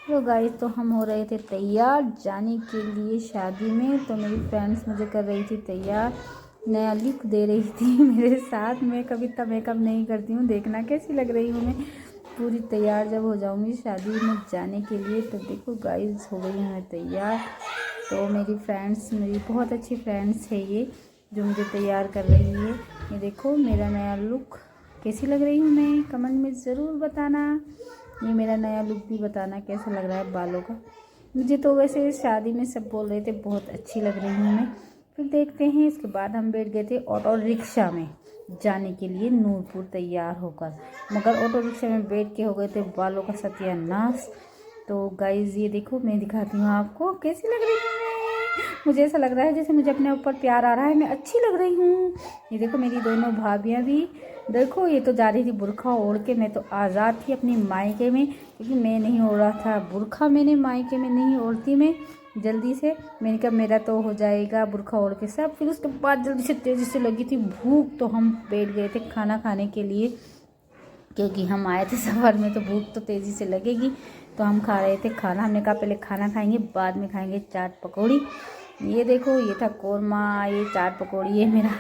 तो गाइस, तो हम हो रहे थे तैयार जाने के लिए शादी में। तो मेरी फ्रेंड्स मुझे कर रही थी तैयार, नया लुक दे रही थी मेरे साथ। मैं कभी इतना मेकअप नहीं करती हूँ, देखना कैसी लग रही हूँ मैं पूरी तैयार जब हो जाऊँगी शादी में जाने के लिए। तो देखो गाइस, हो गई हूँ मैं तैयार। तो मेरी फ्रेंड्स, मेरी बहुत अच्छी फ्रेंड्स है ये, जो मुझे तैयार कर रही है। ये देखो मेरा नया लुक, कैसी लग रही हूँ मैं, कमेंट में ज़रूर बताना। ये मेरा नया लुक भी बताना कैसा लग रहा है बालों का। मुझे तो वैसे शादी में सब बोल रहे थे बहुत अच्छी लग रही हूँ मैं। फिर देखते हैं। इसके बाद हम बैठ गए थे ऑटो रिक्शा में जाने के लिए नूरपुर तैयार होकर, मगर ऑटो रिक्शा में बैठ के हो गए थे बालों का सत्यानाश। तो गाइज ये देखो, मैं दिखाती हूँ आपको कैसी लग रही हूँ मैं। मुझे ऐसा लग रहा है जैसे मुझे अपने ऊपर प्यार आ रहा है, मैं अच्छी लग रही हूँ। ये देखो मेरी दोनों भाभियाँ भी देखो, ये तो जा रही थी बुर्खा ओढ़ के। मैं तो आज़ाद थी अपनी मायके में, क्योंकि मैं नहीं ओढ़ रहा था बुर्खा। मैंने मायके में नहीं ओढ़ती मैं जल्दी से। मैंने कहा मेरा तो हो जाएगा बुर्खा ओढ़ के सब। फिर उसके बाद जल्दी से तेज़ी से लगी थी भूख, तो हम बैठ गए थे खाना खाने के लिए, क्योंकि हम आए थे सफ़र में तो भूख तो तेज़ी से लगेगी। तो हम खा रहे थे खाना। हमने कहा पहले खाना खाएंगे, बाद में खाएंगे चाट पकौड़ी। ये देखो, ये था कोरमा, ये चाट पकौड़ी। ये मेरा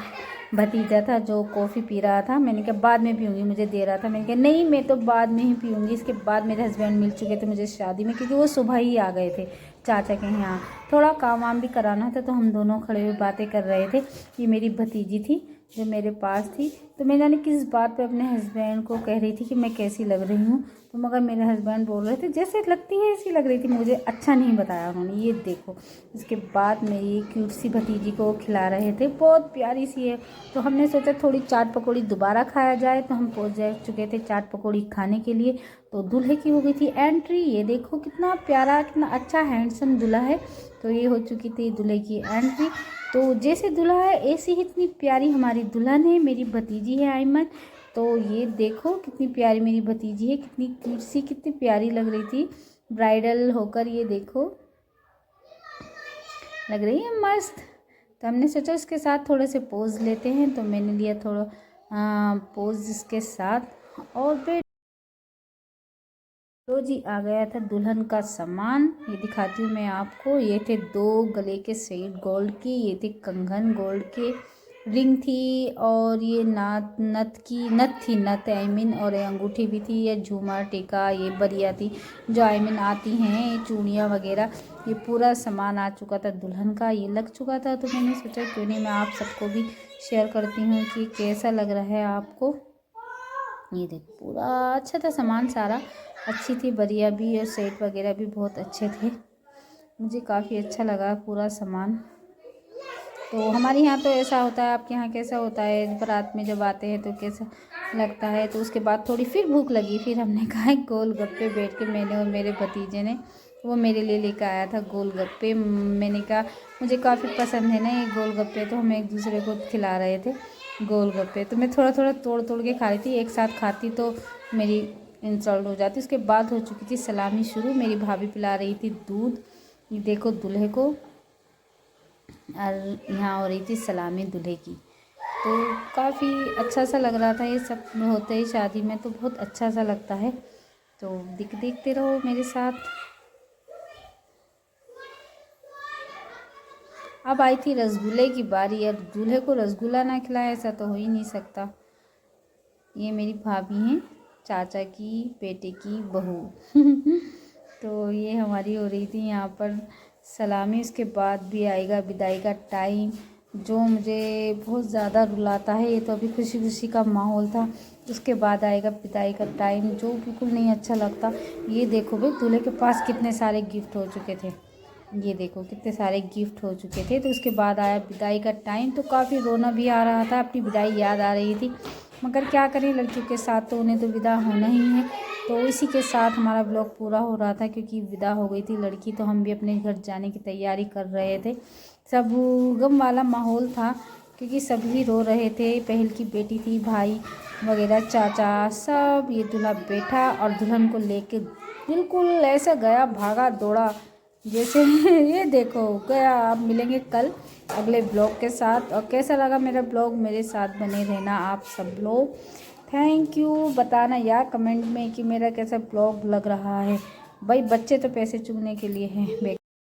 भतीजा था जो कॉफ़ी पी रहा था। मैंने कहा बाद में पीऊँगी, मुझे दे रहा था। मैंने कहा नहीं, मैं तो बाद में ही पीऊँगी। इसके बाद मेरे हस्बैंड मिल चुके थे मुझे शादी में, क्योंकि वो सुबह ही आ गए थे चाचा के यहाँ। थोड़ा काम वाम भी कराना था, तो हम दोनों खड़े हुए बातें कर रहे थे। ये मेरी भतीजी थी जो मेरे पास थी। तो मैं जाने किस बात पे अपने हस्बैंड को कह रही थी कि मैं कैसी लग रही हूँ। तो मगर मेरे हस्बैंड बोल रहे थे जैसे लगती है ऐसी लग रही थी। मुझे अच्छा नहीं बताया उन्होंने। ये देखो, इसके बाद मेरी क्यूट सी भतीजी को खिला रहे थे, बहुत प्यारी सी है। तो हमने सोचा थोड़ी चाट पकौड़ी दोबारा खाया जाए। तो हम पहुँच जा चुके थे चाट पकौड़ी खाने के लिए। तो दूल्हे की हो गई थी एंट्री। ये देखो कितना प्यारा, कितना अच्छा हैंडसम दूल्हा है। तो ये हो चुकी थी दूल्हे की एंट्री। तो जैसे दूल्हा है ऐसी ही इतनी प्यारी हमारी दुल्हन है, मेरी भतीजी है आयमन। तो ये देखो कितनी प्यारी मेरी भतीजी है, कितनी क्यूट सी, कितनी प्यारी लग रही थी ब्राइडल होकर। ये देखो लग रही है मस्त। तो हमने सोचा उसके साथ थोड़े से पोज लेते हैं। तो मैंने लिया थोड़ा पोज इसके साथ। और फिर तो जी आ गया था दुल्हन का सामान। ये दिखाती हूँ मैं आपको। ये थे 2 गले के सेट गोल्ड की, ये थे कंगन गोल्ड के, रिंग थी, और ये नथ आई मीन, और ये अंगूठी भी थी, ये झूमर टीका, ये बरिया थी जो आई मीन आती हैं, ये चूड़ियाँ वगैरह। ये पूरा सामान आ चुका था दुल्हन का, ये लग चुका था। तो मैंने सोचा क्यों नहीं मैं आप सबको भी शेयर करती हूँ कि कैसा लग रहा है आपको। ये देखो पूरा अच्छा था सामान, सारा अच्छी थी बरिया भी, और सेट वगैरह भी बहुत अच्छे थे। मुझे काफ़ी अच्छा लगा पूरा सामान। तो हमारे यहाँ तो ऐसा होता है, आपके यहाँ कैसा होता है? बारात में जब आते हैं तो कैसा लगता है? तो उसके बाद थोड़ी फिर भूख लगी, फिर हमने कहा गोलगप्पे, बैठ के मैंने और मेरे भतीजे ने, वो मेरे लिए लेकर आया था गोलगप्पे। मैंने कहा मुझे काफ़ी पसंद है ना ये गोलगप्पे, तो हम एक दूसरे को खिला रहे थे गोलगप्पे। तो मैं थोड़ा थोड़ा तोड़ तोड़ के खा रही थी, एक साथ खाती तो मेरी इंसल्ट हो जाती। उसके बाद हो चुकी थी सलामी शुरू। मेरी भाभी पिला रही थी दूध, ये देखो दूल्हे को, और यहाँ हो रही थी सलामी दूल्हे की। तो काफ़ी अच्छा सा लग रहा था। ये सब होते ही शादी में तो बहुत अच्छा सा लगता है। तो देखते रहो मेरे साथ। अब आई थी रसगुल्ले की बारी। अब दूल्हे को रसगुल्ला ना खिलाए ऐसा तो हो ही नहीं सकता। ये मेरी भाभी हैं, चाचा की बेटे की बहू तो ये हमारी हो रही थी यहाँ पर सलामी। उसके बाद भी आएगा विदाई का टाइम, जो मुझे बहुत ज़्यादा रुलाता है। ये तो अभी खुशी खुशी का माहौल था। उसके बाद आएगा विदाई का टाइम, जो बिल्कुल नहीं अच्छा लगता। ये देखो भाई, दूल्हे के पास कितने सारे गिफ्ट हो चुके थे। ये देखो कितने सारे गिफ्ट हो चुके थे। तो उसके बाद आया विदाई का टाइम। तो काफ़ी रोना भी आ रहा था, अपनी विदाई याद आ रही थी, मगर क्या करें, लड़कियों के साथ तो उन्हें तो विदा होना ही है। तो इसी के साथ हमारा ब्लॉग पूरा हो रहा था, क्योंकि विदा हो गई थी लड़की। तो हम भी अपने घर जाने की तैयारी कर रहे थे। सब गम वाला माहौल था, क्योंकि सभी रो रहे थे। पहल की बेटी थी, भाई वगैरह, चाचा, सब। ये दूल्हा बैठा और दुल्हन को लेके बिल्कुल ऐसा गया, भागा दौड़ा जैसे ये देखो गया। आप मिलेंगे कल अगले ब्लॉग के साथ। और कैसा लगा मेरा ब्लॉग, मेरे साथ बने रहना आप सब लोग। Thank you. बताना यार कमेंट में कि मेरा कैसा ब्लॉग लग रहा है। भाई बच्चे तो पैसे चुगने के लिए हैं।